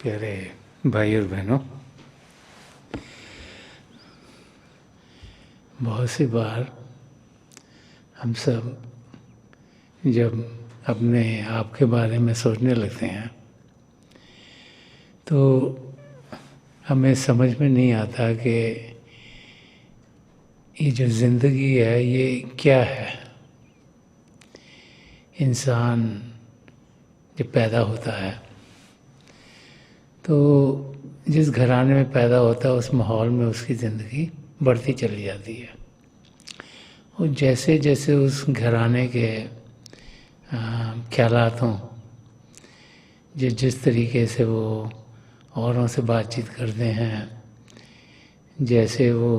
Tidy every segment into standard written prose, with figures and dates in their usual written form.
प्यारे भाई और बहनों, बहुत सी बार हम सब जब अपने आप के बारे में सोचने लगते हैं तो हमें समझ में नहीं आता कि ये जो ज़िंदगी है ये क्या है। इंसान जब पैदा होता है तो जिस घराने में पैदा होता है उस माहौल में उसकी ज़िंदगी बढ़ती चली जाती है। और जैसे जैसे उस घराने के ख्यालात हों, जिस तरीके से वो औरों से बातचीत करते हैं, जैसे वो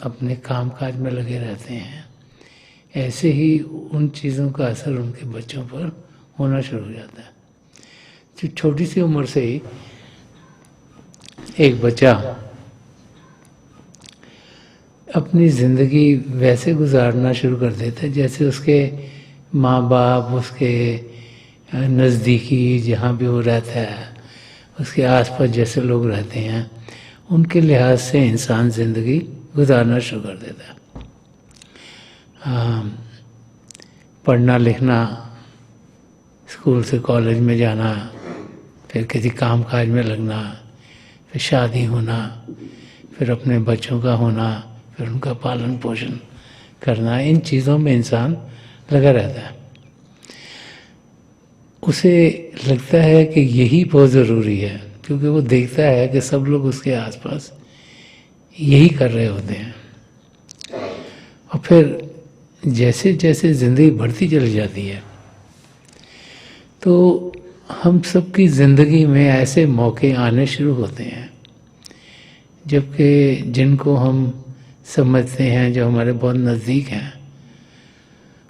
अपने कामकाज में लगे रहते हैं, ऐसे ही उन चीज़ों का असर उनके बच्चों पर होना शुरू हो जाता है। तो छोटी सी उम्र से ही एक बच्चा अपनी ज़िंदगी वैसे गुजारना शुरू कर देता है जैसे उसके माँ बाप, उसके नज़दीकी जहाँ भी वो रहता है, उसके आसपास जैसे लोग रहते हैं, उनके लिहाज से इंसान ज़िंदगी गुजारना शुरू कर देता है। पढ़ना लिखना, स्कूल से कॉलेज में जाना, फिर किसी काम काज में लगना, फिर शादी होना, फिर अपने बच्चों का होना, फिर उनका पालन पोषण करना, इन चीज़ों में इंसान लगा रहता है। उसे लगता है कि यही बहुत ज़रूरी है, क्योंकि वो देखता है कि सब लोग उसके आसपास यही कर रहे होते हैं। और फिर जैसे जैसे ज़िंदगी बढ़ती चली जाती है तो हम सबकी ज़िंदगी में ऐसे मौके आने शुरू होते हैं जबकि जिनको हम समझते हैं, जो हमारे बहुत नज़दीक हैं,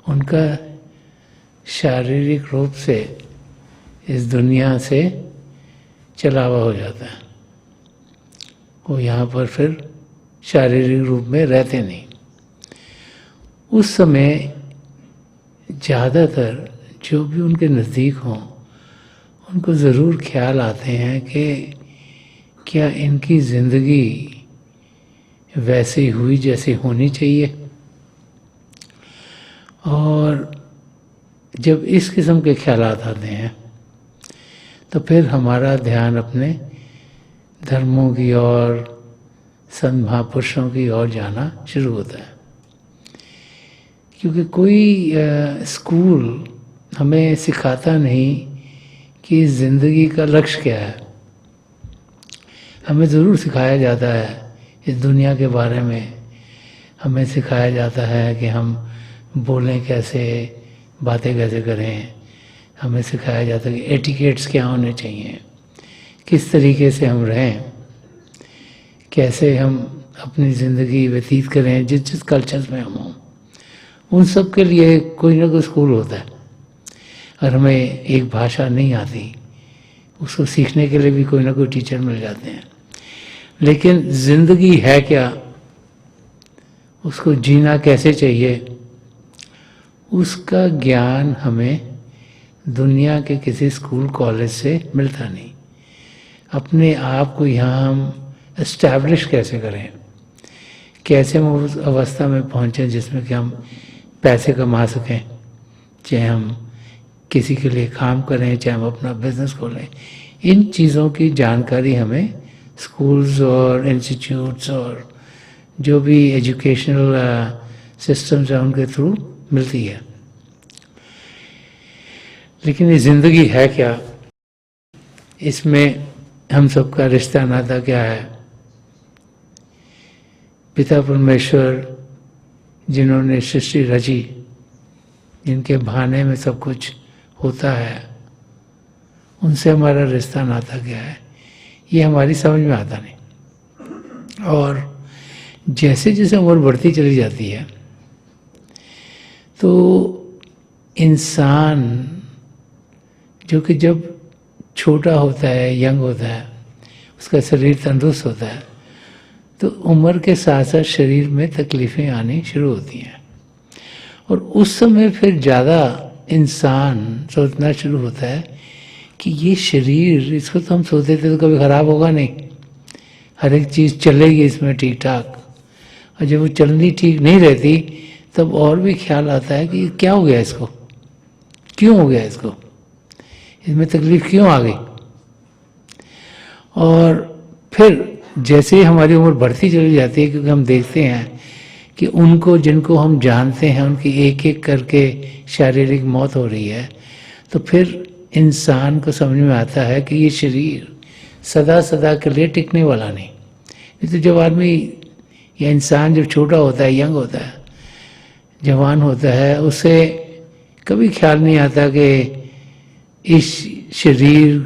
उनका शारीरिक रूप से इस दुनिया से चलावा हो जाता है। वो यहाँ पर फिर शारीरिक रूप में रहते नहीं। उस समय ज़्यादातर जो भी उनके नज़दीक हों, उनको ज़रूर ख्याल आते हैं कि क्या इनकी ज़िंदगी वैसी हुई जैसी होनी चाहिए। और जब इस किस्म के ख्यालात आते हैं तो फिर हमारा ध्यान अपने धर्मों की ओर, संत महापुरुषों की ओर जाना शुरू होता है। क्योंकि कोई स्कूल हमें सिखाता नहीं कि ज़िंदगी का लक्ष्य क्या है। हमें ज़रूर सिखाया जाता है इस दुनिया के बारे में, हमें सिखाया जाता है कि हम बोलें कैसे, बातें कैसे करें। हमें सिखाया जाता है कि एटिकेट्स क्या होने चाहिए, किस तरीके से हम रहें, कैसे हम अपनी ज़िंदगी व्यतीत करें जिस जिस कल्चर में हम हों। उन सब के लिए कोई ना कोई स्कूल होता है। और हमें एक भाषा नहीं आती, उसको सीखने के लिए भी कोई ना कोई टीचर मिल जाते हैं। लेकिन ज़िंदगी है क्या, उसको जीना कैसे चाहिए, उसका ज्ञान हमें दुनिया के किसी स्कूल कॉलेज से मिलता नहीं। अपने आप को यहाँ हम एस्टैब्लिश कैसे करें, कैसे हम उस अवस्था में पहुँचें जिसमें कि हम पैसे कमा सकें, चाहे हम किसी के लिए काम करें, चाहे हम अपना बिजनेस खोलें, इन चीज़ों की जानकारी हमें स्कूल्स और इंस्टीट्यूट्स और जो भी एजुकेशनल सिस्टम्स हैं उनके थ्रू मिलती है। लेकिन ये ज़िंदगी है क्या, इसमें हम सबका रिश्ता नाता क्या है। पिता परमेश्वर जिन्होंने सृष्टि रची, जिनके बहाने में सब कुछ होता है, उनसे हमारा रिश्ता नाता क्या है, ये हमारी समझ में आता नहीं। और जैसे जैसे उम्र बढ़ती चली जाती है तो इंसान जो कि जब छोटा होता है, यंग होता है, उसका शरीर तंदुरुस्त होता है, तो उम्र के साथ साथ शरीर में तकलीफ़ें आनी शुरू होती हैं। और उस समय फिर ज़्यादा इंसान सोचना शुरू होता है कि ये शरीर, इसको तो हम सोचते थे तो कभी ख़राब होगा नहीं, हर एक चीज़ चलेगी इसमें ठीक ठाक, और जब वो चलनी ठीक नहीं रहती तब और भी ख्याल आता है कि क्या हो गया इसको, क्यों हो गया इसको, इसमें तकलीफ क्यों आ गई। और फिर जैसे ही हमारी उम्र बढ़ती चली जाती है, क्योंकि हम देखते हैं कि उनको जिनको हम जानते हैं उनकी एक एक करके शारीरिक मौत हो रही है, तो फिर इंसान को समझ में आता है कि ये शरीर सदा सदा के लिए टिकने वाला नहीं। तो जब आदमी या इंसान जब छोटा होता है, यंग होता है, जवान होता है, उसे कभी ख्याल नहीं आता कि इस शरीर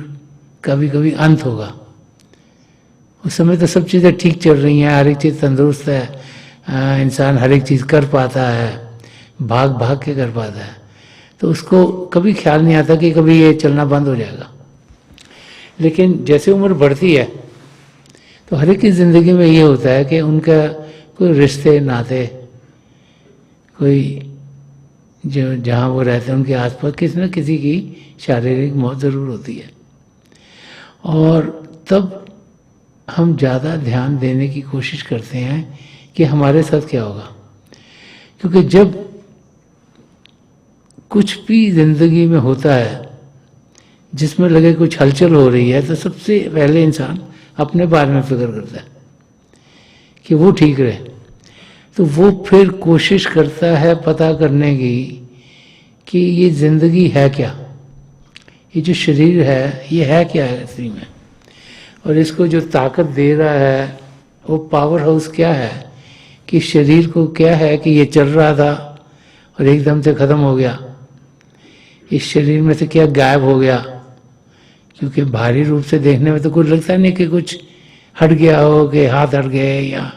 का भी कभी अंत होगा। उस समय तो सब चीज़ें ठीक चल रही हैं, हर एक चीज़ तंदुरुस्त है, इंसान हर एक चीज़ कर पाता है, भाग भाग के कर पाता है, तो उसको कभी ख्याल नहीं आता कि कभी ये चलना बंद हो जाएगा। लेकिन जैसे उम्र बढ़ती है तो हर एक की ज़िंदगी में ये होता है कि उनका कोई रिश्ते नाते, कोई जो जहाँ वो रहते हैं उनके आसपास किसी न किसी की शारीरिक मौत ज़रूर होती है। और तब हम ज़्यादा ध्यान देने की कोशिश करते हैं कि हमारे साथ क्या होगा, क्योंकि जब कुछ भी ज़िंदगी में होता है जिसमें लगे कुछ हलचल हो रही है, तो सबसे पहले इंसान अपने बारे में फिक्र करता है कि वो ठीक रहे। तो वो फिर कोशिश करता है पता करने की कि ये ज़िंदगी है क्या, ये जो शरीर है ये है क्या है असली में, और इसको जो ताकत दे रहा है वो पावर हाउस क्या है, कि शरीर को क्या है कि ये चल रहा था और एकदम से ख़त्म हो गया, इस शरीर में से क्या गायब हो गया। क्योंकि भारी रूप से देखने में तो कुछ लगता नहीं कि कुछ हट गया हो, कि हाथ हट गए या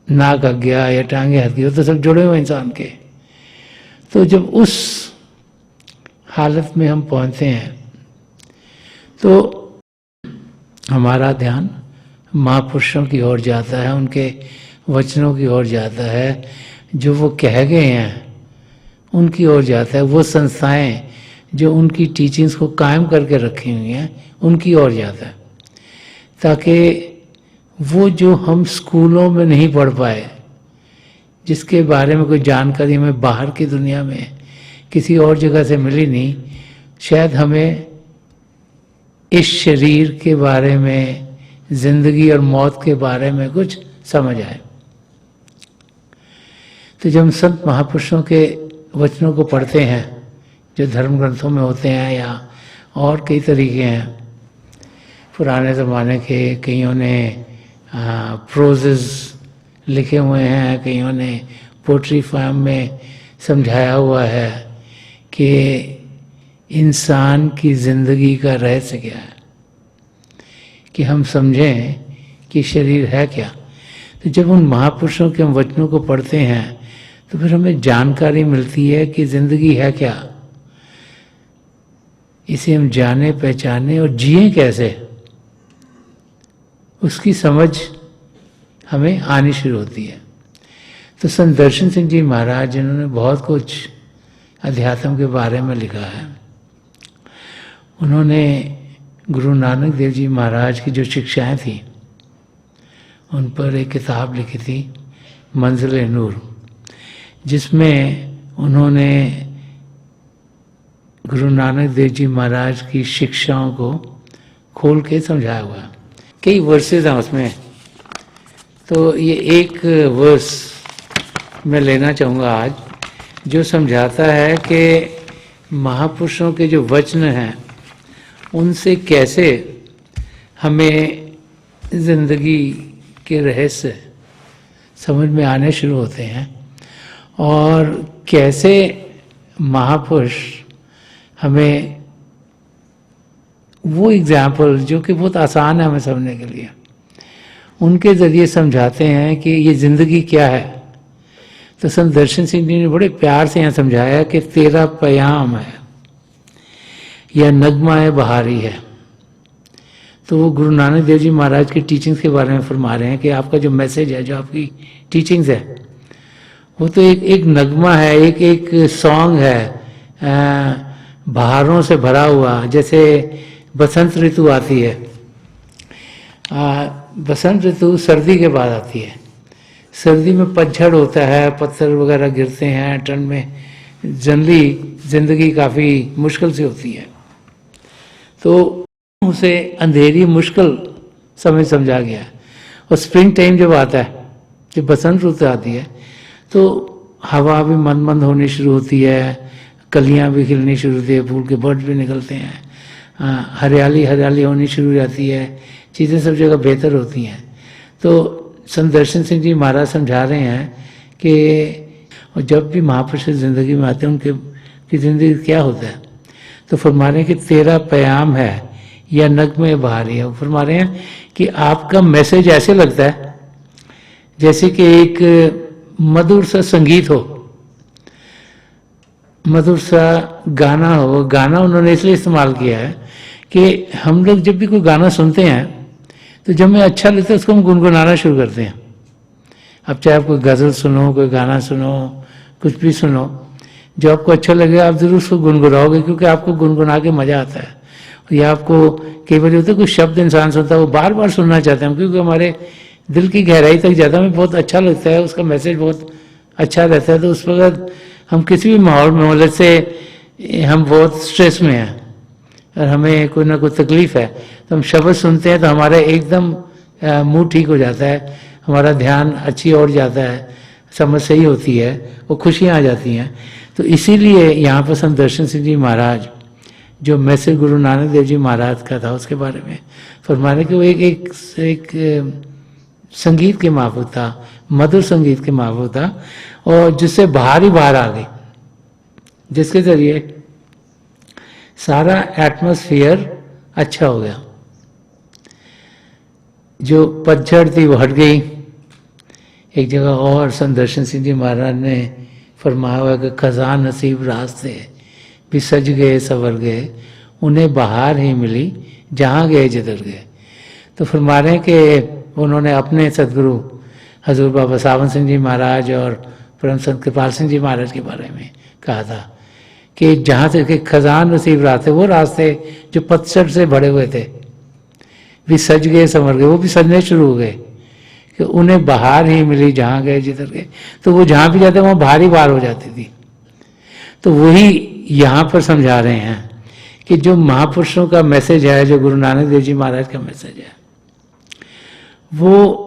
नाक हट गया या टांगे हट गई, वो तो सब जुड़े हुए इंसान के। तो जब उस हालत में हम पहुंचते हैं तो हमारा ध्यान महापुरुषों की ओर जाता है, उनके वचनों की ओर जाता है, जो वो कह गए हैं उनकी ओर जाता है, वो संस्थाएं जो उनकी टीचिंग्स को कायम करके रखी हुई हैं उनकी ओर जाता है, ताकि वो जो हम स्कूलों में नहीं पढ़ पाए, जिसके बारे में कोई जानकारी हमें बाहर की दुनिया में किसी और जगह से मिली नहीं, शायद हमें इस शरीर के बारे में, जिंदगी और मौत के बारे में कुछ समझ आए। तो जब हम संत महापुरुषों के वचनों को पढ़ते हैं जो धर्म ग्रंथों में होते हैं या और कई तरीके हैं, पुराने ज़माने के कईयों ने प्रोजेस लिखे हुए हैं, कईयों ने पोट्री फॉर्म में समझाया हुआ है कि इंसान की ज़िंदगी का रहस्य क्या है, कि हम समझें कि शरीर है क्या। तो जब उन महापुरुषों के हम वचनों को पढ़ते हैं तो फिर हमें जानकारी मिलती है कि ज़िंदगी है क्या, इसे हम जाने पहचाने और जिए कैसे, उसकी समझ हमें आनी शुरू होती है। तो संत दर्शन सिंह जी महाराज, जिन्होंने बहुत कुछ अध्यात्म के बारे में लिखा है, उन्होंने गुरु नानक देव जी महाराज की जो शिक्षाएं थी उन पर एक किताब लिखी थी, मंजिल नूर, जिसमें उन्होंने गुरु नानक देव जी महाराज की शिक्षाओं को खोल के समझाया हुआ है। कई वर्सेस हैं उसमें, तो ये एक वर्स मैं लेना चाहूँगा आज, जो समझाता है कि महापुरुषों के जो वचन हैं उनसे कैसे हमें ज़िंदगी के रहस्य समझ में आने शुरू होते हैं, और कैसे महापुरुष हमें वो एग्जाम्पल जो कि बहुत आसान है हमें समझने के लिए, उनके ज़रिए समझाते हैं कि ये ज़िंदगी क्या है। तो संत दर्शन सिंह जी ने बड़े प्यार से यहाँ समझाया कि तेरा पयाम है या नगमा है बहारी है। तो वो गुरु नानक देव जी महाराज की टीचिंग्स के बारे में फरमा रहे हैं कि आपका जो मैसेज है, जो आपकी टीचिंग्स है, वो तो एक नगमा है, एक सॉन्ग है, बहारों से भरा हुआ, जैसे बसंत ऋतु आती है। बसंत ऋतु सर्दी के बाद आती है। सर्दी में पतझड़ होता है, पत्थर वगैरह गिरते हैं, ठंड में जनरली ज़िंदगी काफ़ी मुश्किल से होती है। तो उसे अंधेरी मुश्किल समय समझा गया। और स्प्रिंग टाइम जब आता है, जब बसंत ऋतु आती है, तो हवा भी मंद मंद होनी शुरू होती है, कलियां भी खिलनी शुरू होती है, फूल के बर्ड भी निकलते हैं, हरियाली हरियाली होनी शुरू हो जाती है, चीज़ें सब जगह बेहतर होती हैं। तो संत दर्शन सिंह जी महाराज समझा रहे हैं कि जब भी महापुरुष ज़िंदगी में आते हैं उनके की ज़िंदगी क्या होता है, तो फरमा रहे हैं कि तेरा प्याम है या नगमे बहारी है। फरमा रहे हैं कि आपका मैसेज ऐसे लगता है जैसे कि एक मधुर सा संगीत हो, मधुर सा गाना हो। गाना उन्होंने इसलिए इस्तेमाल किया है कि हम लोग जब भी कोई गाना सुनते हैं तो जब हमें अच्छा लगता है उसको हम गुनगुनाना शुरू करते हैं। अब चाहे आप कोई गज़ल सुनो, कोई गाना सुनो, कुछ भी सुनो, जो आपको अच्छा लगेगा आप ज़रूर उसको गुनगुनाओगे, क्योंकि आपको गुनगुना के मज़ा आता है। या आपको कई बार होता है कोई शब्द इंसान सुनता है वो बार बार सुनना चाहते हैं, क्योंकि हमारे दिल की गहराई तक जाता है, हमें बहुत अच्छा लगता है, उसका मैसेज बहुत अच्छा रहता है। तो उस वक्त हम किसी भी माहौल में, मतलब से हम बहुत स्ट्रेस में हैं और हमें कोई ना कोई तकलीफ है, तो हम शब्द सुनते हैं तो हमारा एकदम मूड ठीक हो जाता है, हमारा ध्यान अच्छी ओर जाता है, समझ सही होती है, वो खुशियाँ आ जाती हैं। तो इसीलिए यहाँ पर संत दर्शन सिंह जी महाराज, जो मैसेज गुरु नानक देव जी महाराज का था, उसके बारे में फरमाने कि वो एक संगीत के माफक था, मधुर संगीत के माफक था, और जिससे बाहर ही बाहर आ गई, जिसके जरिए सारा एटमॉस्फेयर अच्छा हो गया। जो पतझड़ थी वो हट गई। एक जगह और संत दर्शन सिंह जी महाराज ने फरमाया हुआ कि खजान नसीब रास्ते भी सज गए संवर गए, उन्हें बहार ही मिली जहाँ गए जिधर गए। तो फरमा रहे हैं कि उन्होंने अपने सदगुरु हजूर बाबा सावन सिंह जी महाराज और परम संत कृपाल सिंह जी महाराज के बारे में कहा था कि जहाँ से कि खजान नसीब रास्ते, वो रास्ते जो पतझड़ से भरे हुए थे, भी सज गए संवर गए, वो भी सजने शुरू हो गए, कि उन्हें बहार ही मिली जहाँ गए जिधर गए। तो वो जहाँ भी जाते वहाँ बाहर ही बाहर हो जाती थी। तो वही यहाँ पर समझा रहे हैं कि जो महापुरुषों का मैसेज है, जो गुरु नानक देव जी महाराज का मैसेज है, वो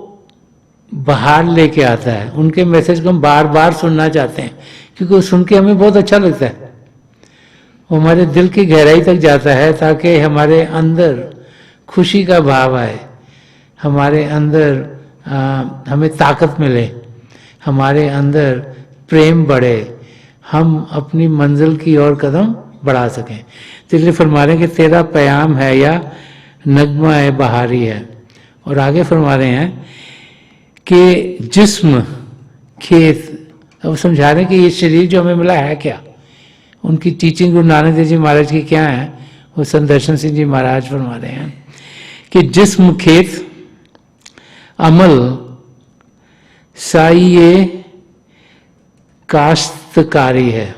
बाहर लेके आता है। उनके मैसेज को हम बार बार सुनना चाहते हैं, क्योंकि वो सुन के हमें बहुत अच्छा लगता है, वो हमारे दिल की गहराई तक जाता है, ताकि हमारे अंदर खुशी का भाव आए, हमारे अंदर हमें ताकत मिले, हमारे अंदर प्रेम बढ़े, हम अपनी मंजिल की ओर कदम बढ़ा सकें। तो इसलिए फरमा रहे हैं कि तेरा प्याम है या नगमा है बहारी है। और आगे फरमा रहे हैं कि जिस्म खेत, अब समझा रहे हैं कि ये शरीर जो हमें मिला है क्या, उनकी टीचिंग गुरु नानक देव जी महाराज की क्या है, वो संत दर्शन सिंह जी महाराज फरमा रहे हैं कि जिस्म खेत अमल साइये काश्तकारी है।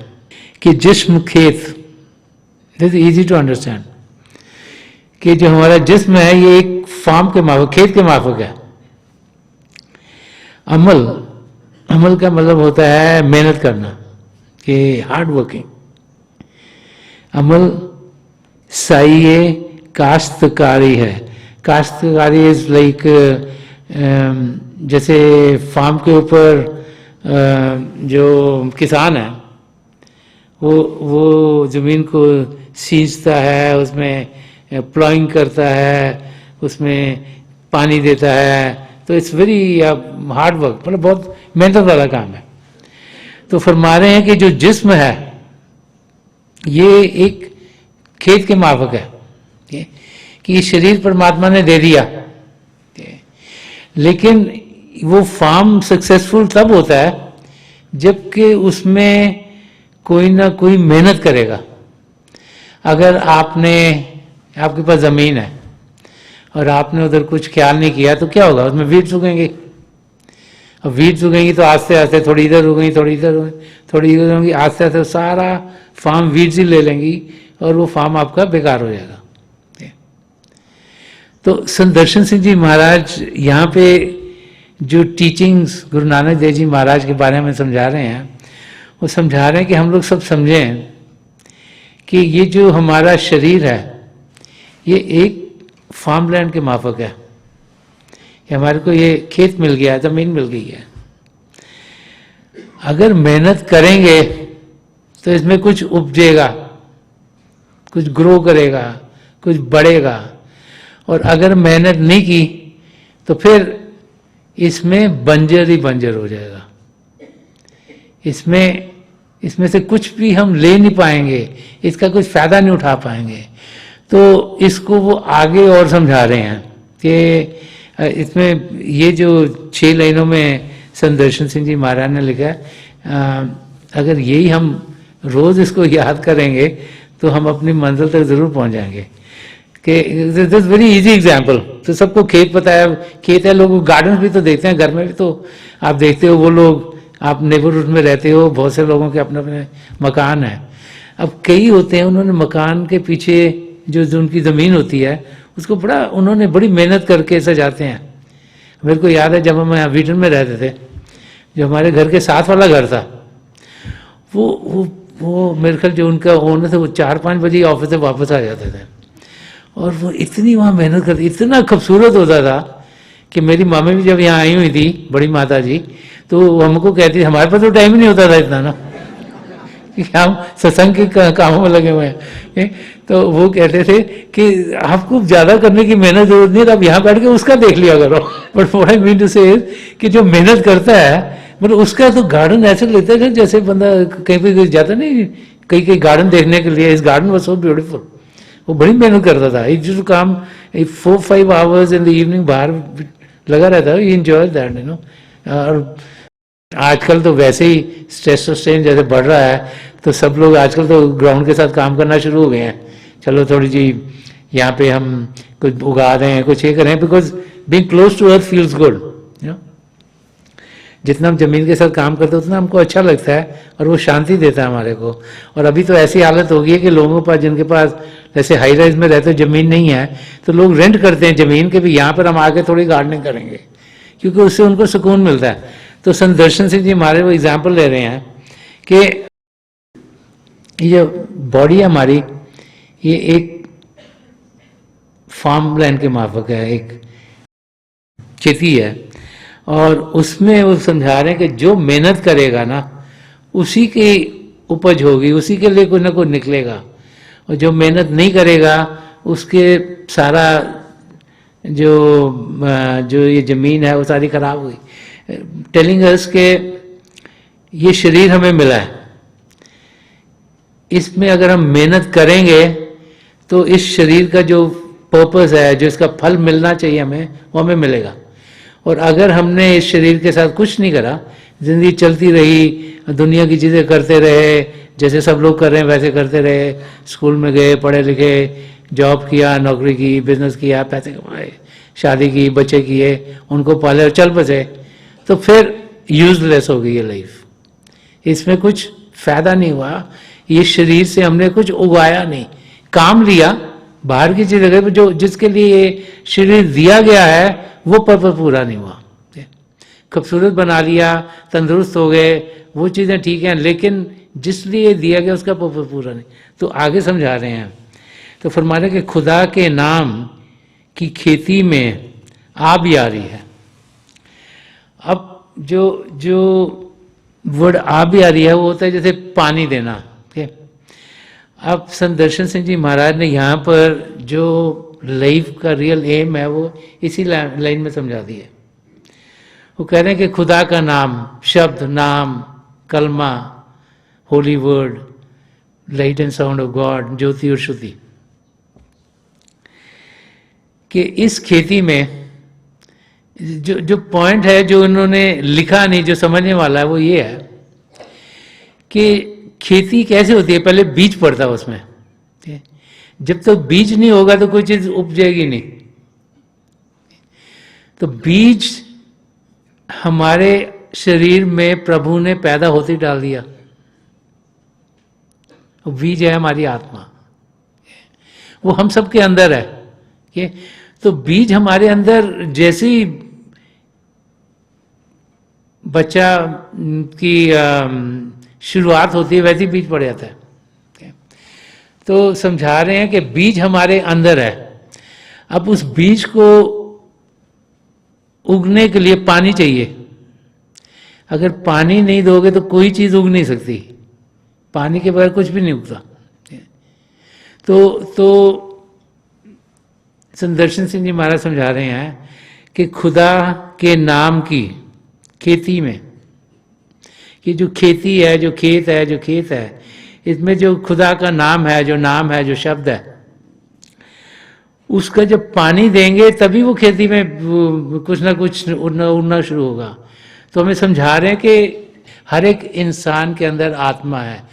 कि जिस्म खेत, दिस इजी टू अंडरस्टैंड, कि जो हमारा जिस्म है ये एक फार्म के माफक, खेत के माफक है। अमल, अमल का मतलब होता है मेहनत करना, कि हार्ड वर्किंग। अमल साइये काश्तकारी है। काश्तकारी इज लाइक जैसे फार्म के ऊपर जो किसान है वो ज़मीन को सींचता है, उसमें प्लॉइंग करता है, उसमें पानी देता है, तो इट्स वेरी हार्ड वर्क, मतलब बहुत मेहनत वाला काम है। तो फरमा रहे हैं कि जो जिस्म है ये एक खेत के माफक है, कि ये शरीर परमात्मा ने दे दिया, लेकिन वो फार्म सक्सेसफुल तब होता है जबकि उसमें कोई ना कोई मेहनत करेगा। अगर आपके पास ज़मीन है और आपने उधर कुछ ख्याल नहीं किया तो क्या होगा, उसमें वीड्स उगेंगी। अब वीड्स उगेंगी तो आस्ते आस्ते थोड़ी इधर उगेंगी, थोड़ी इधर उगेंगी, थोड़ी इधर होंगी, आस्ते आस्ते सारा फार्म वीड्स ही ले लेंगी, और वो फार्म आपका बेकार हो जाएगा। तो संदर्शन सिंह जी महाराज यहाँ पे जो टीचिंग्स गुरु नानक देव जी महाराज के बारे में समझा रहे हैं, वो समझा रहे हैं कि हम लोग सब समझें कि ये जो हमारा शरीर है ये एक फार्म लैंड के माफक है। हमारे को ये खेत मिल गया है, जमीन मिल गई है। अगर मेहनत करेंगे तो इसमें कुछ उपजेगा, कुछ ग्रो करेगा, कुछ बढ़ेगा। और अगर मेहनत नहीं की तो फिर इसमें बंजर ही बंजर हो जाएगा। इसमें से कुछ भी हम ले नहीं पाएंगे, इसका कुछ फायदा नहीं उठा पाएंगे। तो इसको वो आगे और समझा रहे हैं कि इसमें ये जो 6 लाइनों में संदर्शन सिंह जी महाराज ने लिखा है, अगर यही हम रोज इसको याद करेंगे तो हम अपनी मंजिल तक जरूर पहुंच जाएंगे। कि दिस वेरी इजी एग्जाम्पल। तो सबको खेत पता है, खेत है, लोग गार्डन भी तो देखते हैं, घर में भी तो आप देखते हो। वो लोग, आप नेबरहुड में रहते हो, बहुत से लोगों के अपने अपने मकान है। अब कई होते हैं उन्होंने मकान के पीछे जो उनकी ज़मीन होती है उसको उन्होंने बड़ी मेहनत करके सजाते हैं। मेरे को याद है जब हम यहाँ वीटन में रहते थे, जो हमारे घर के साथ वाला घर था, वो मेरे ख्याल जो उनका ओनर थे वो 4-5 बजे ऑफिस से वापस आ जाते थे। और वो इतनी वहाँ मेहनत करती, इतना खूबसूरत होता था कि मेरी मामी भी जब यहाँ आई हुई थी, बड़ी माता जी, तो हमको कहती थी, हमारे पास तो टाइम ही नहीं होता था इतना ना, कि हम सत्संग के कामों में लगे हुए हैं। तो वो कहते थे कि आपको ज़्यादा करने की मेहनत जरूरत नहीं है, आप यहाँ बैठ के उसका देख लिया करो। But what I mean to say कि जो मेहनत करता है, मतलब उसका तो गार्डन ऐसे लेता है जैसे बंदा कहीं पे जाता नहीं, कई गार्डन देखने के लिए। इस गार्डन वॉज सो ब्यूटीफुल। वो बड़ी मेहनत करता था। It used to come 4-5 hours in the evening, बाहर लगा रहता है। He enjoy that, you know. और आजकल तो वैसे ही स्ट्रेस और स्ट्रेन जैसे बढ़ रहा है, तो सब लोग आजकल तो ग्राउंड के साथ काम करना शुरू हो गए हैं। चलो थोड़ी जी यहाँ पे हम कुछ उगा रहे हैं, कुछ ये करें, because being close to earth feels good, you know. जितना हम जमीन के साथ काम करते हैं उतना हमको अच्छा लगता है और वो शांति देता है हमारे को। और अभी तो ऐसी हालत हो गई है कि लोगों के पास, जिनके पास जैसे हाई राइज में रहते जमीन नहीं है, तो लोग रेंट करते हैं जमीन के भी, यहाँ पर हम आके थोड़ी गार्डनिंग करेंगे, क्योंकि उससे उनको सुकून मिलता है। तो संदर्शन सिंह जी हमारे वो एग्जाम्पल ले रहे हैं कि ये बॉडी हमारी, ये एक फार्म लैंड के माफक है, एक खेती है। और उसमें वो समझा रहे हैं कि जो मेहनत करेगा ना, उसी की उपज होगी, उसी के लिए कुछ ना कुछ निकलेगा। और जो मेहनत नहीं करेगा उसके सारा जो ये ज़मीन है वो सारी खराब हुई। टेलिंग अस के ये शरीर हमें मिला है, इसमें अगर हम मेहनत करेंगे तो इस शरीर का जो पर्पस है, जो इसका फल मिलना चाहिए हमें, वो हमें मिलेगा। और अगर हमने इस शरीर के साथ कुछ नहीं करा, जिंदगी चलती रही, दुनिया की चीज़ें करते रहे, जैसे सब लोग कर रहे हैं वैसे करते रहे, स्कूल में गए, पढ़े लिखे, जॉब किया, नौकरी की, बिजनेस किया, पैसे कमाए, शादी की, बच्चे किए, उनको पाले और चल बसे, तो फिर यूजलेस हो गई ये लाइफ। इसमें कुछ फायदा नहीं हुआ। ये शरीर से हमने कुछ उगाया नहीं, काम लिया, बाहर की चीज़ें, जो जिसके लिए ये शरीर दिया गया है वो पर्पस पूरा नहीं हुआ। खूबसूरत बना लिया, तंदुरुस्त हो गए, वो चीज़ें ठीक हैं, लेकिन जिस लिए दिया गया उसका पर्पस पूरा नहीं। तो आगे समझा रहे हैं, तो फरमा रहे कि खुदा के नाम की खेती में आबियारी है। अब जो वर्ड आबियारी है वो होता है जैसे पानी देना। ठीक है, अब संदर्शन सिंह जी महाराज ने यहाँ पर जो लाइफ का रियल एम है वो इसी लाइन में समझा दिया। वो कह रहे हैं कि खुदा का नाम, शब्द, नाम, कलमा, holy word, light and sound of God, ज्योति और श्रुति, कि इस खेती में जो पॉइंट है, जो उन्होंने लिखा नहीं, जो समझने वाला है, वो ये है कि खेती कैसे होती है। पहले बीज पड़ता है उसमें, जब तक तो बीज नहीं होगा तो कोई चीज उपजेगी नहीं। तो बीज हमारे शरीर में प्रभु ने पैदा होते डाल दिया। बीज है हमारी आत्मा। वो हम सबके अंदर है। कि तो बीज हमारे अंदर जैसे ही बच्चा की शुरुआत होती है वैसे ही बीज पड़ जाता है। तो समझा रहे हैं कि बीज हमारे अंदर है। अब उस बीज को उगने के लिए पानी चाहिए। अगर पानी नहीं दोगे तो कोई चीज उग नहीं सकती, पानी के बगैर कुछ भी नहीं उगता। तो संदर्शन सिंह जी महाराज समझा रहे हैं कि खुदा के नाम की खेती में, कि जो खेती है, जो खेत है, जो खेत है, इसमें जो खुदा का नाम है, जो नाम है, जो शब्द है, उसका जब पानी देंगे तभी वो खेती में कुछ ना कुछ उड़ना शुरू होगा। तो हमें समझा रहे हैं कि हर एक इंसान के अंदर आत्मा है।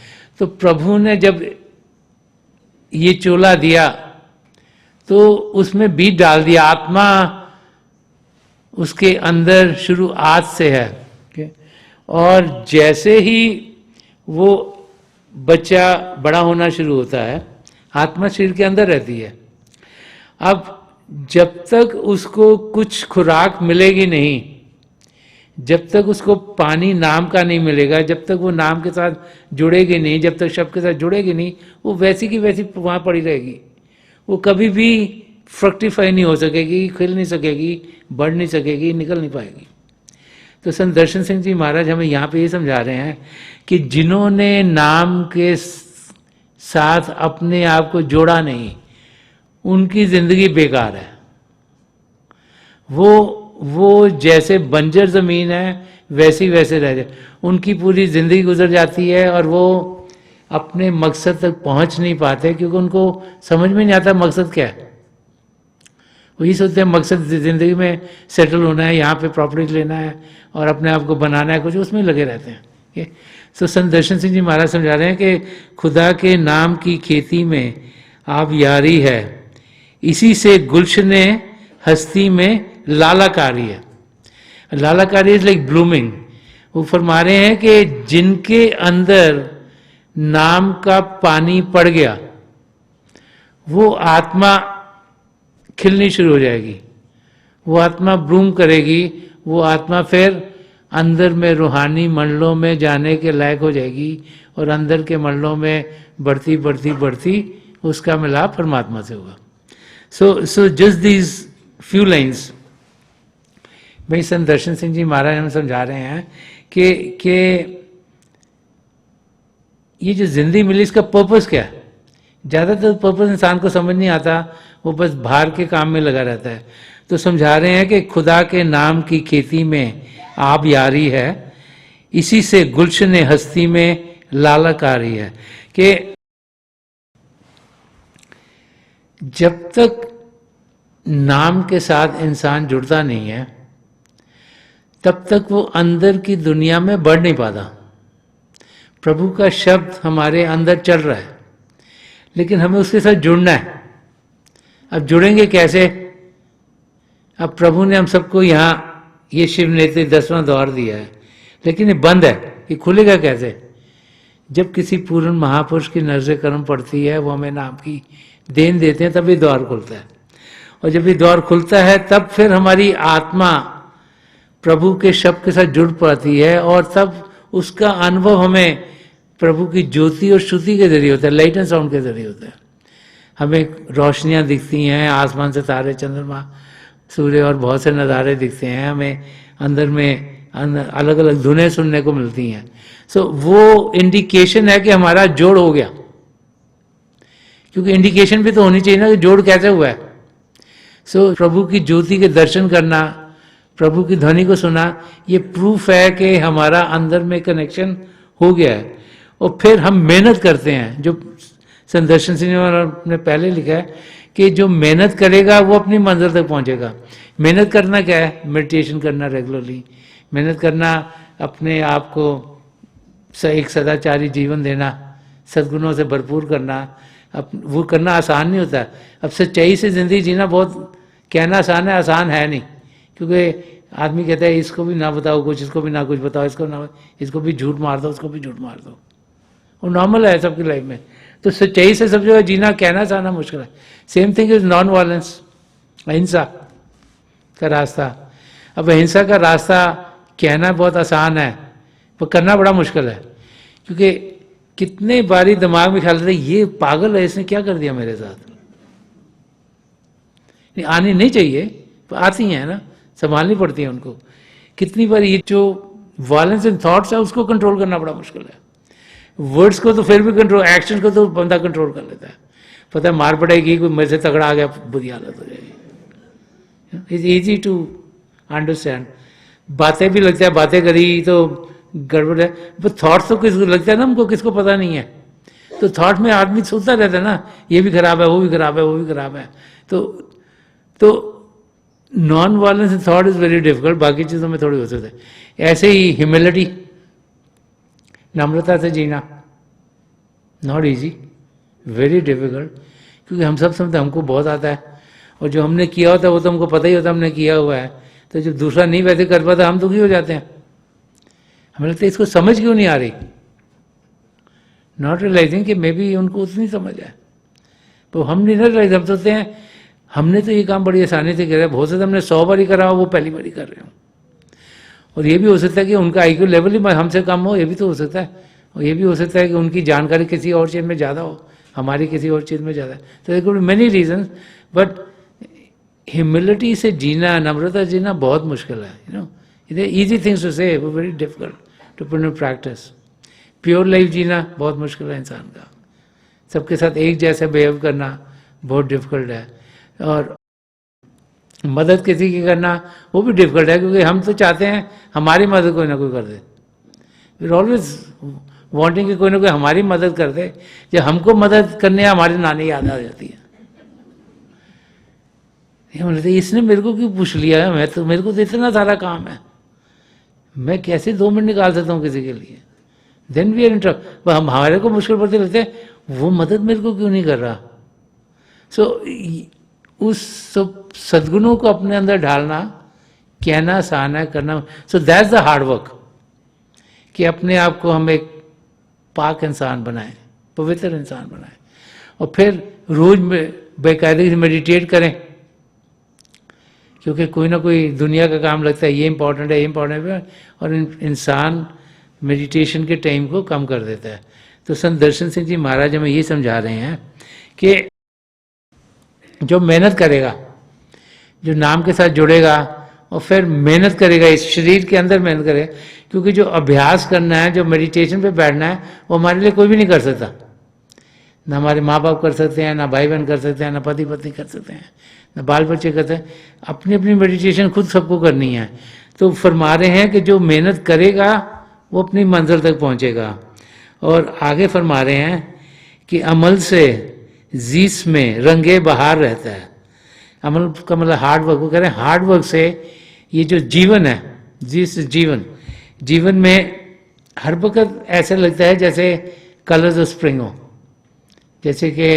तो प्रभु ने जब ये चोला दिया तो उसमें बीज डाल दिया। आत्मा उसके अंदर शुरुआत से है। और जैसे ही वो बच्चा बड़ा होना शुरू होता है, आत्मा शरीर के अंदर रहती है। अब जब तक उसको कुछ खुराक मिलेगी नहीं, जब तक उसको पानी नाम का नहीं मिलेगा, जब तक वो नाम के साथ जुड़ेगी नहीं, जब तक शब्द के साथ जुड़ेगी नहीं, वो वैसी की वैसी वहाँ पड़ी रहेगी। वो कभी भी फ्रक्टिफाई नहीं हो सकेगी, खिल नहीं सकेगी, बढ़ नहीं सकेगी, निकल नहीं पाएगी। तो संत दर्शन सिंह जी महाराज हमें यहाँ पे ये समझा रहे हैं कि जिन्होंने नाम के साथ अपने आप को जोड़ा नहीं, उनकी जिंदगी बेकार है। वो जैसे बंजर जमीन है वैसी वैसे रह जाए, उनकी पूरी जिंदगी गुजर जाती है और वो अपने मकसद तक पहुंच नहीं पाते, क्योंकि उनको समझ में नहीं आता मकसद क्या है। वही सोचते हैं मकसद जिंदगी में सेटल होना है, यहाँ पे प्रॉपर्टी लेना है और अपने आप को बनाना है, कुछ उसमें लगे रहते हैं। तो संत दर्शन सिंह जी महाराज समझा रहे हैं कि खुदा के नाम की खेती में आप यारी है, इसी से गुलशन हस्ती में लालाकारी है। लालाकारी इज लाइक ब्लूमिंग। वो फरमा रहे हैं कि जिनके अंदर नाम का पानी पड़ गया, वो आत्मा खिलनी शुरू हो जाएगी, वो आत्मा ब्लूम करेगी, वो आत्मा फिर अंदर में रूहानी मंडलों में जाने के लायक हो जाएगी और अंदर के मंडलों में बढ़ती बढ़ती बढ़ती उसका मिलाप परमात्मा से होगा। So just these few lines भाई संत दर्शन सिंह जी महाराज हमें समझा रहे हैं कि ये जो जिंदगी मिली इसका पर्पस क्या है। ज़्यादातर पर्पस इंसान को समझ नहीं आता, वो बस बाहर के काम में लगा रहता है। तो समझा रहे हैं कि खुदा के नाम की खेती में आप यारी है, इसी से गुलशन हस्ती में लालकारी है। कि जब तक नाम के साथ इंसान जुड़ता नहीं है तब तक वो अंदर की दुनिया में बढ़ नहीं पाता। प्रभु का शब्द हमारे अंदर चल रहा है, लेकिन हमें उसके साथ जुड़ना है। अब जुड़ेंगे कैसे? अब प्रभु ने हम सबको यहाँ ये शिव नेत्री 10वां द्वार दिया है, लेकिन ये बंद है, ये खुलेगा कैसे? जब किसी पूर्ण महापुरुष की नजर कर्म पड़ती है, वो हमें नाम की देन देते हैं, तभी द्वार खुलता है। और जब ये द्वार खुलता है तब फिर हमारी आत्मा प्रभु के शब्द के साथ जुड़ पाती है, और तब उसका अनुभव हमें प्रभु की ज्योति और श्रुति के जरिए होता है, लाइट एंड साउंड के जरिए होता है। हमें रोशनियाँ दिखती हैं, आसमान से तारे, चंद्रमा, सूर्य और बहुत से नज़ारे दिखते हैं। हमें अंदर में अलग अलग धुनें सुनने को मिलती हैं। सो वो इंडिकेशन है कि हमारा जोड़ हो गया, क्योंकि इंडिकेशन भी तो होनी चाहिए ना कि जोड़ कैसे हुआ है। सो प्रभु की ज्योति के दर्शन करना, प्रभु की ध्वनि को सुना, ये प्रूफ है कि हमारा अंदर में कनेक्शन हो गया है। और फिर हम मेहनत करते हैं, जो संत दर्शन सिंह ने पहले लिखा है कि जो मेहनत करेगा वो अपनी मंजिल तक पहुंचेगा। मेहनत करना क्या है? मेडिटेशन करना रेगुलरली, मेहनत करना, अपने आप को एक सदाचारी जीवन देना, सद्गुणों से भरपूर करना। अब वो करना आसान नहीं होता। अब सच्चाई से ज़िंदगी जीना बहुत कहना आसान है नहीं, क्योंकि आदमी कहता है इसको भी ना बताओ कुछ, इसको भी ना कुछ बताओ, इसको भी झूठ मार दो, उसको भी झूठ मार दो। वो नॉर्मल है सबकी लाइफ में। तो सच्चाई से सब जो है जीना कहना चाहना मुश्किल है। Same thing is non violence, अहिंसा का रास्ता। अब अहिंसा का रास्ता कहना बहुत आसान है पर करना बड़ा मुश्किल है, क्योंकि कितने बारी दिमाग में ख्याल आता है ये पागल है, इसने क्या कर दिया मेरे साथ। आनी नहीं चाहिए पर आती हैं ना, संभालनी पड़ती है उनको। कितनी बार ये जो वायलेंस इन थॉट्स है उसको कंट्रोल करना बड़ा मुश्किल है। वर्ड्स को तो फिर भी कंट्रोल, एक्शन को तो बंदा कंट्रोल कर लेता है। पता है मार पड़ेगी, कोई मेरे से तगड़ा आ गया बुरी हालत हो जाएगी। It's easy to understand. बातें भी लगता है बातें करी तो गड़बड़ है, पर थॉट्स तो किसको लगता है ना, हमको किसको पता नहीं है। तो थॉट में आदमी सोचता रहता है ना, ये भी खराब है, वो भी खराब है, वो भी खराब है। तो non violence thought is very difficult, बाकी चीज़ों में थोड़ी हो सकता है। ऐसे ही ह्यूमिलिटी, नम्रता से जीना, नॉट इजी, वेरी डिफिकल्ट, क्योंकि हम सब समझते हमको बहुत आता है और जो हमने किया होता है वो तो हमको पता ही होता है हमने किया हुआ है। तो जब दूसरा नहीं वैसे कर पाता हम दुखी हो जाते हैं। हमें लगता है इसको समझ क्यों नहीं आ रही, नॉट रियलाइजिंग कि मे बी उनको उतनी समझ है, तो हम नहीं रियलाइज। हम सोचते हैं हमने तो ये काम बड़ी आसानी से किया, बहुत से हमने 100 बारी करा हो, वो पहली बारी कर रहे हो। और ये भी हो सकता है कि उनका आईक्यू लेवल ही हमसे कम हो, ये भी तो हो सकता है। और ये भी हो सकता है कि उनकी जानकारी किसी और चीज़ में ज़्यादा हो, हमारी किसी और चीज़ में ज़्यादा। तो there could be many reasons, but humility से जीना, नम्रता जीना बहुत मुश्किल है। इधर ईजी थिंग्स टू से, वो very difficult to put in practice. Pure life जीना बहुत मुश्किल है इंसान का। सबके साथ एक जैसे बिहेव करना बहुत डिफिकल्ट है, और मदद किसी की करना वो भी डिफिकल्ट है, क्योंकि हम तो चाहते हैं हमारी मदद कोई ना कोई कर दे। वी आर ऑलवेज वांटिंग कि कोई ना कोई हमारी मदद कर दे। जब हमको मदद करने हमारी नानी याद आ जाती है, ये बोलते इसने मेरे को क्यों पूछ लिया है, मेरे को तो इतना सारा काम है, मैं कैसे 2 मिनट निकाल सकता हूँ किसी के लिए। Then we are in trouble. हमारे को मुश्किल पड़ती लगते है वो मदद मेरे को क्यों नहीं कर रहा। सो उस सब सद्गुणों को अपने अंदर ढालना, कहना आसान है, करना। So that's the hard work, कि अपने आप को हम एक पाक इंसान बनाएं, पवित्र इंसान बनाएं, और फिर रोज में बेकायदे से मेडिटेट करें, क्योंकि कोई ना कोई दुनिया का काम लगता है ये इंपॉर्टेंट है, ये इंपॉर्टेंट है, और इंसान मेडिटेशन के टाइम को कम कर देता है। तो संत दर्शन सिंह जी महाराज हमें ये समझा रहे हैं कि जो मेहनत करेगा, जो नाम के साथ जुड़ेगा और फिर मेहनत करेगा, इस शरीर के अंदर मेहनत करेगा, क्योंकि जो अभ्यास करना है, जो मेडिटेशन पे बैठना है, वो हमारे लिए कोई भी नहीं कर सकता। ना हमारे माँ बाप कर सकते हैं, ना भाई बहन कर सकते हैं, ना पति पत्नी कर सकते हैं, ना बाल बच्चे करते हैं। अपनी अपनी मेडिटेशन खुद सबको करनी है। तो फरमा रहे हैं कि जो मेहनत करेगा वो अपनी मंजिल तक पहुँचेगा। और आगे फरमा रहे हैं कि अमल से जीस में रंगे बहार रहता है। अमल का मतलब हार्ड वर्क। वो कह रहे हैं हार्ड वर्क से ये जो जीवन है, जीस जीवन, जीवन में हर वक्त ऐसा लगता है जैसे कलर्स ऑफ स्प्रिंग हो, जैसे कि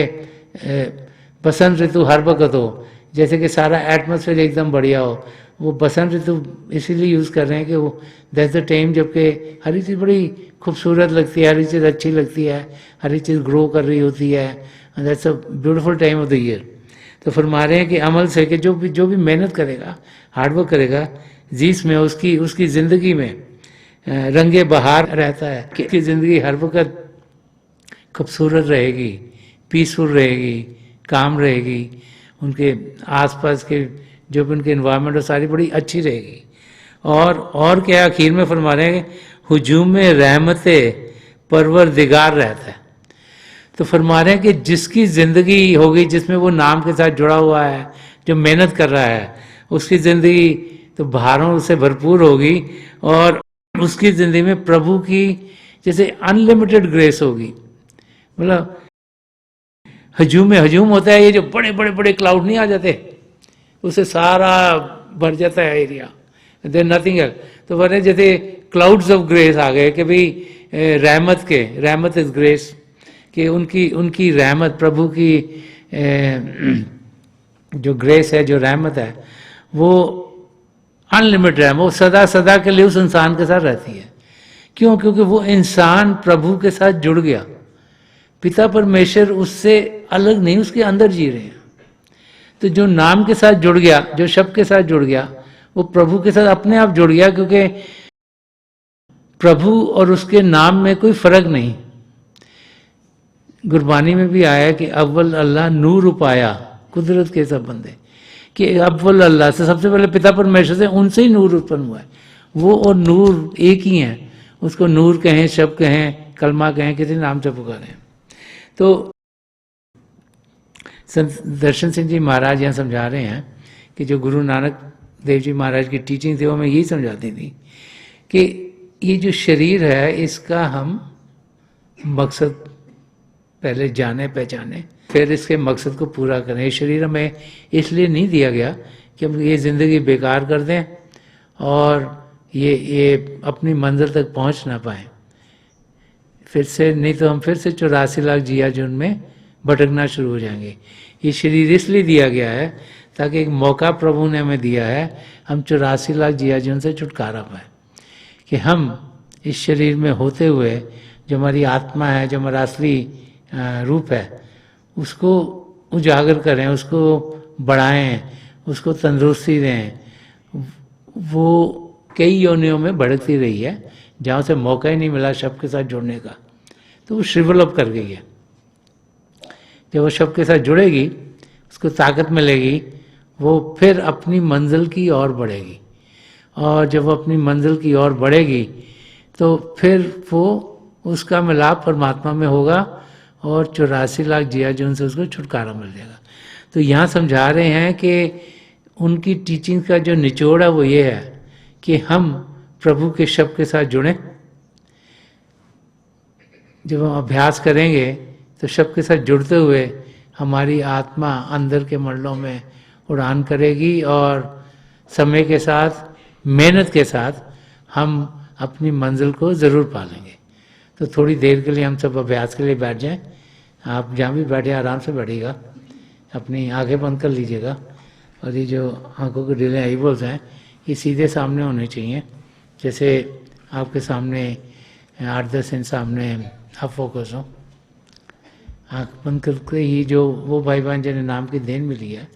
बसंत ऋतु हर वक्त हो, जैसे कि सारा एटमॉस्फेयर एकदम बढ़िया हो। वो बसंत ऋतु इसीलिए यूज़ कर रहे हैं कि वो दैट्स द टाइम जबकि हर चीज़ बड़ी खूबसूरत लगती है, हर चीज़ अच्छी लगती है, हर चीज़ ग्रो कर रही होती है। That's a beautiful time of the year. तो फरमा रहे हैं कि अमल से कि जो भी मेहनत करेगा, हार्डवर्क करेगा, जिसमें उसकी ज़िंदगी में रंगे बहार रहता है, कि उसकी ज़िंदगी हर वक्त खूबसूरत रहेगी, पीसफुल रहेगी, काम रहेगी, उनके आसपास के जो भी उनके इन्वायरमेंट है सारी बड़ी अच्छी रहेगी। और क्या आखिर में फरमा रहे हैं, हुजूम में रहमते परवरदिगार रहता है। तो फरमा रहे हैं कि जिसकी ज़िंदगी होगी, जिसमें वो नाम के साथ जुड़ा हुआ है, जो मेहनत कर रहा है, उसकी ज़िंदगी तो बहारों से भरपूर होगी, और उसकी ज़िंदगी में प्रभु की जैसे अनलिमिटेड ग्रेस होगी। मतलब हजूम होता है ये जो बड़े बड़े बड़े क्लाउड नहीं आ जाते, उससे सारा भर जाता है एरिया, देयर नथिंग एल्स। तो वरना जैसे क्लाउड्स ऑफ ग्रेस आ गए कि भाई रहमत इज ग्रेस, कि उनकी रहमत, प्रभु की जो ग्रेस है, जो रहमत है, वो अनलिमिटेड है, वो सदा सदा के लिए उस इंसान के साथ रहती है। क्यों? क्योंकि वो इंसान प्रभु के साथ जुड़ गया, पिता परमेश्वर उससे अलग नहीं, उसके अंदर जी रहे हैं। तो जो नाम के साथ जुड़ गया, जो शब्द के साथ जुड़ गया, वो प्रभु के साथ अपने आप जुड़ गया, क्योंकि प्रभु और उसके नाम में कोई फर्क नहीं। गुरबानी में भी आया कि अव्वल अल्लाह नूर उपाया कुदरत के सब बंदे, कि अव्वल अल्लाह से, सबसे पहले पिता परमेश्वर से, उनसे ही नूर उत्पन्न हुआ है। वो और नूर एक ही हैं। उसको नूर कहें, शब्द कहें, कलमा कहें, किसी नाम से पुकारें। तो संत दर्शन सिंह जी महाराज यहाँ समझा रहे हैं कि जो गुरु नानक देव जी महाराज की टीचिंग थी वो हमें यही समझाती थी कि ये जो शरीर है इसका हम मकसद पहले जाने पहचाने, फिर इसके मकसद को पूरा करें। ये शरीर हमें इसलिए नहीं दिया गया कि हम ये ज़िंदगी बेकार कर दें और ये अपनी मंजिल तक पहुंच ना पाए। फिर से नहीं तो हम फिर से 84 लाख जिया जो उनमें भटकना शुरू हो जाएंगे। ये शरीर इसलिए दिया गया है ताकि एक मौका प्रभु ने हमें दिया है, हम 84 लाख जिया जीवन से छुटकारा पाए, कि हम इस शरीर में होते हुए जो हमारी आत्मा है, जो हमारा असली रूप है, उसको उजागर करें, उसको बढ़ाएं, उसको तंदुरुस्ती दें। वो कई योनियों में भड़कती रही है, जहाँ से मौका ही नहीं मिला शब्द के साथ जुड़ने का, तो वो श्रिवल अप कर गई है। जब वो शब्द के साथ जुड़ेगी, उसको ताकत मिलेगी, वो फिर अपनी मंजिल की ओर बढ़ेगी। और जब वो अपनी मंजिल की ओर बढ़ेगी तो फिर वो उसका मिलाप परमात्मा में होगा और 84 लाख जिया जून से उसको छुटकारा मिल जाएगा। तो यहाँ समझा रहे हैं कि उनकी टीचिंग का जो निचोड़ है वो ये है कि हम प्रभु के शब्द के साथ जुड़ें। जब हम अभ्यास करेंगे तो शब्द के साथ जुड़ते हुए हमारी आत्मा अंदर के मंडलों में उड़ान करेगी और समय के साथ, मेहनत के साथ हम अपनी मंजिल को ज़रूर पालेंगे। तो थोड़ी देर के लिए हम सब अभ्यास के लिए बैठ जाएं। आप जहाँ भी बैठे आराम से बैठिएगा, अपनी आंखें बंद कर लीजिएगा और ये जो आंखों के ढीले आईबॉल्स हैं ये सीधे सामने होने चाहिए। जैसे आपके सामने 8-10 इंच सामने आप फोकस हो। आँख बंद करके ही जो वो भाई बहन जिन्हें नाम की देन मिली है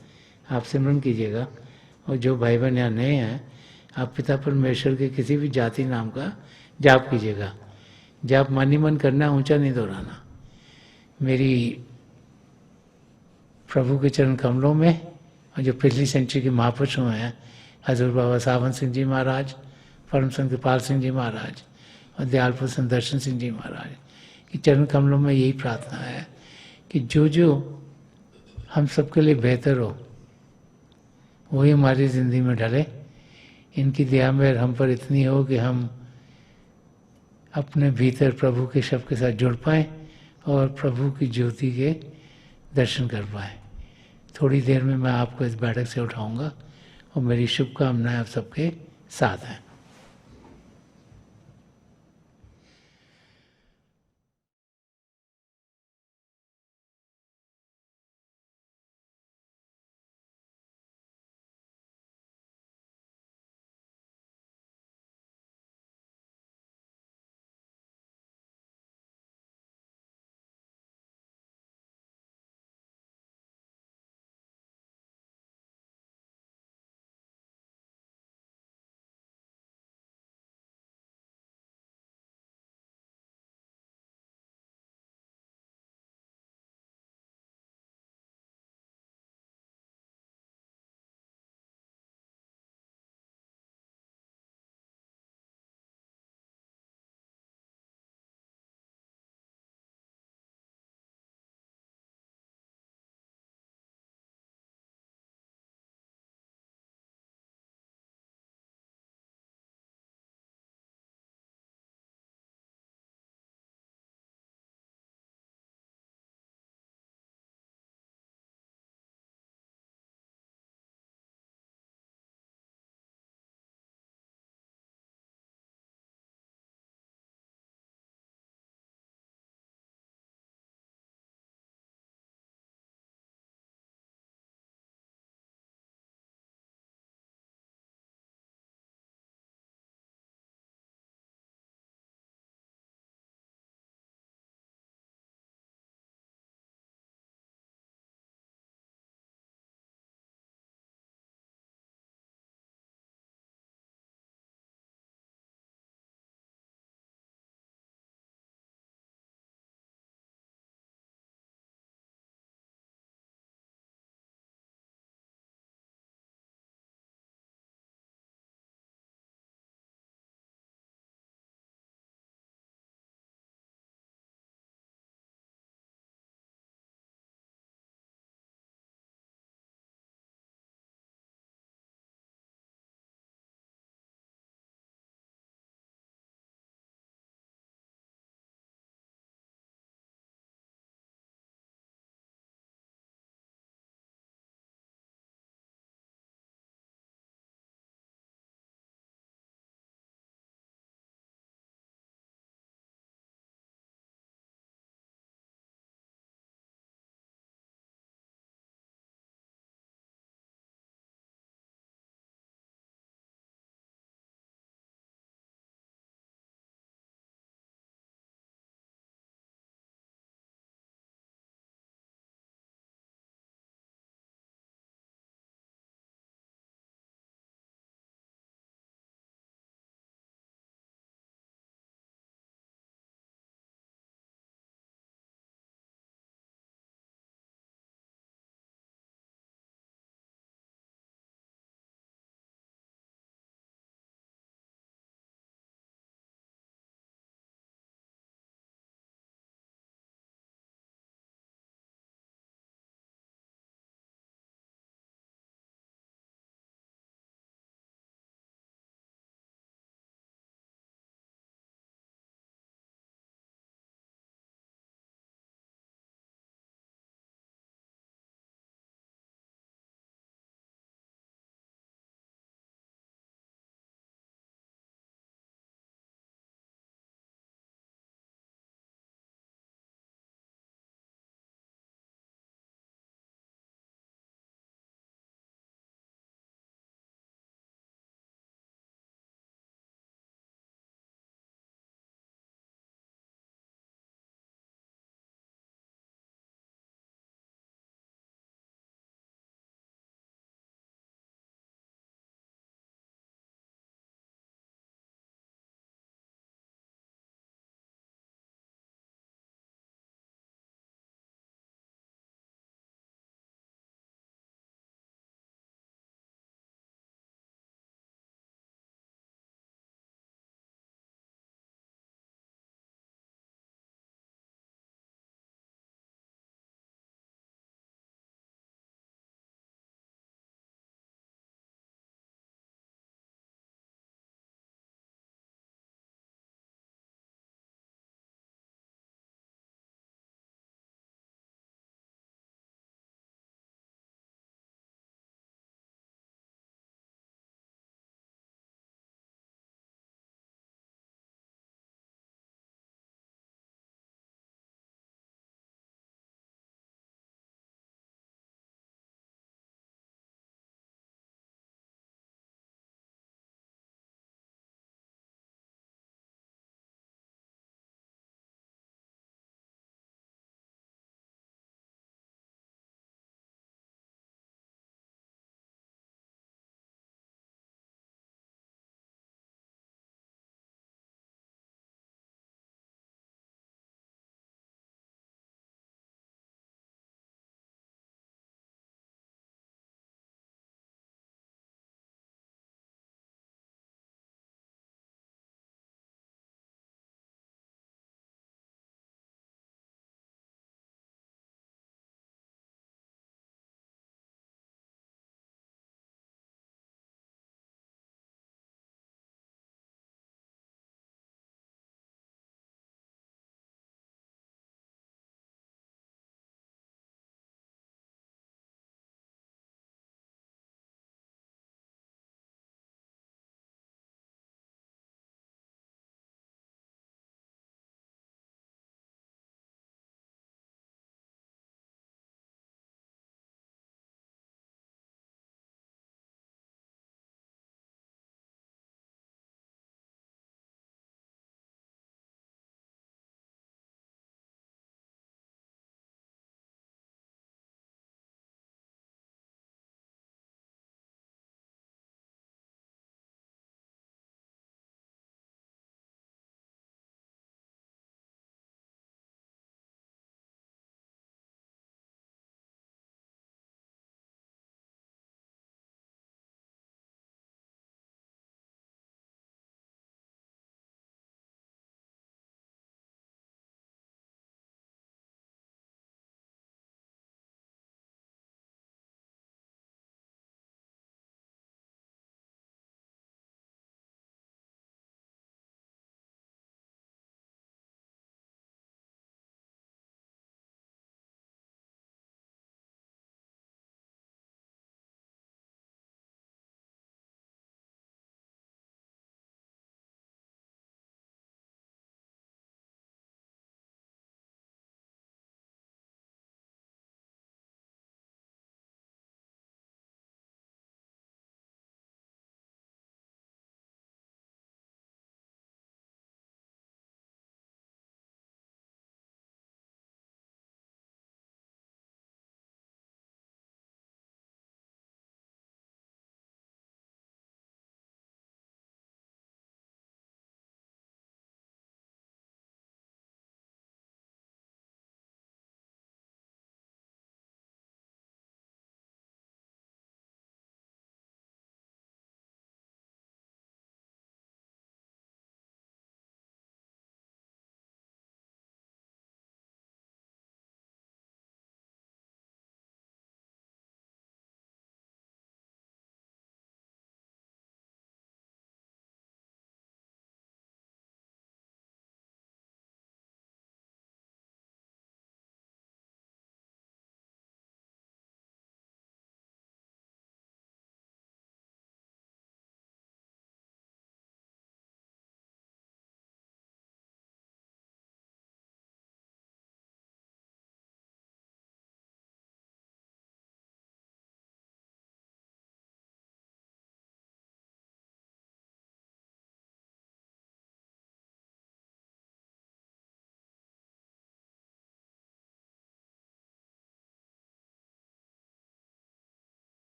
आप सिमरन कीजिएगा। और जो भाई बहन यहाँ नए हैं, आप पिता परमेश्वर के किसी भी जाति नाम का जाप कीजिएगा। जाप मन ही मन करना, ऊंचा नहीं दोहराना। मेरी प्रभु के चरण कमलों में और जो पिछली सेंचुरी के महापुरुष हुए हैं, हजूर बाबा सावन सिंह जी महाराज, परम संत कृपाल सिंह जी महाराज और दयालपुर संत दर्शन सिंह जी महाराज की चरण कमलों में यही प्रार्थना है कि जो जो हम सबके लिए बेहतर हो वही हमारी ज़िंदगी में ढले। इनकी दया में हम पर इतनी हो कि हम अपने भीतर प्रभु के शब्द के साथ जुड़ पाएँ और प्रभु की ज्योति के दर्शन कर पाएँ। थोड़ी देर में मैं आपको इस बैठक से उठाऊंगा और मेरी शुभकामनाएं आप सबके साथ हैं।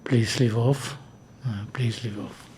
Please leave of, please leave of.